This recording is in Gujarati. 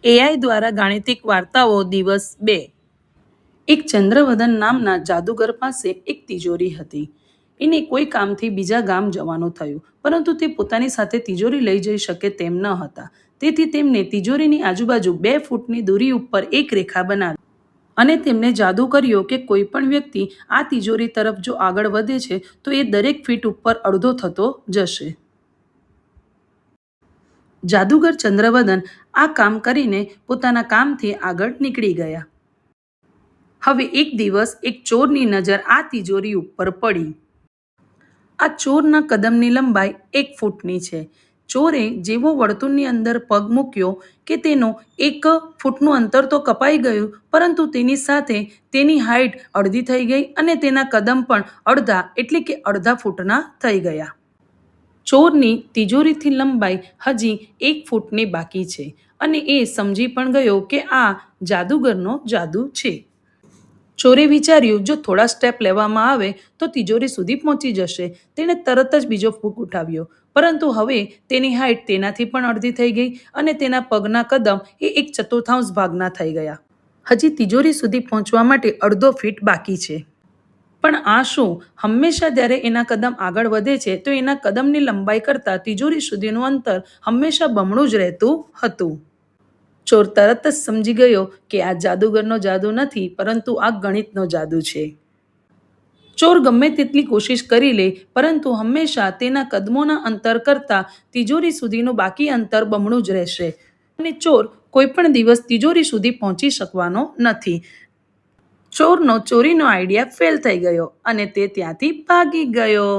એઆઈ દ્વારા ગાણિતિક વાર્તાઓ દિવસ 2। એક ચંદ્રવદન નામના જાદુગર પાસે એક તિજોરી હતી। એને કોઈ કામથી બીજા ગામ જવાનું થયું, પરંતુ તે પોતાની સાથે તિજોરી લઈ જઈ શકે તેમ ન હતા। તેથી તેમને તિજોરીની આજુબાજુ 2 ફૂટની દૂરી ઉપર એક રેખા બનાવી અને તેમને જાદુ કર્યો કે કોઈ પણ વ્યક્તિ આ તિજોરી તરફ જો આગળ વધે છે તો એ દરેક ફીટ ઉપર અડધો થતો જશે। જાદુગર ચંદ્રવદન આ કામ કરીને પોતાના કામથી આગળ નીકળી ગયા। હવે એક દિવસ એક ચોરની નજર આ તિજોરી ઉપર પડી। આ ચોરના કદમની લંબાઈ 1 ફૂટની છે। ચોરે જેવો વર્તુળની અંદર પગ મૂક્યો કે તેનું 1 ફૂટનું અંતર તો કપાઈ ગયું, પરંતુ તેની સાથે તેની હાઈટ અડધી થઈ ગઈ અને તેના કદમ પણ અડધા એટલે કે અડધા ફૂટના થઈ ગયા। ચોરની તિજોરીથી લંબાઈ હજી 1 ફૂટની બાકી છે અને એ સમજી પણ ગયો કે આ જાદુગરનો જાદુ છે। ચોરે વિચાર્યું, જો થોડા સ્ટેપ લેવામાં આવે તો તિજોરી સુધી પહોંચી જશે। તેણે તરત જ બીજો ફૂક ઉઠાવ્યો, પરંતુ હવે તેની હાઈટ તેનાથી પણ અડધી થઈ ગઈ અને તેના પગના કદમ એ 1/4 ભાગના થઈ ગયા। હજી તિજોરી સુધી પહોંચવા માટે અડધો ફીટ બાકી છે। પણ આ શું? હંમેશા જ્યારે એના કદમ આગળ વધે છે તો એના કદમની લંબાઈ કરતાં તિજોરી સુધીનું અંતર હંમેશા બમણું જ રહેતું હતું। ચોર તરત જ સમજી ગયો કે આ જાદુગરનો જાદુ નથી, પરંતુ આ ગણિતનો જાદુ છે। ચોર ગમે તેટલી કોશિશ કરી લે, પરંતુ હંમેશા તેના કદમોના અંતર કરતાં તિજોરી સુધીનું બાકી અંતર બમણું જ રહેશે અને ચોર કોઈ પણ દિવસ તિજોરી સુધી પહોંચી શકવાનો નથી। ચોરનો ચોરીનો આઈડિયા ફેલ થઈ ગયો અને તે ત્યાંથી ભાગી ગયો।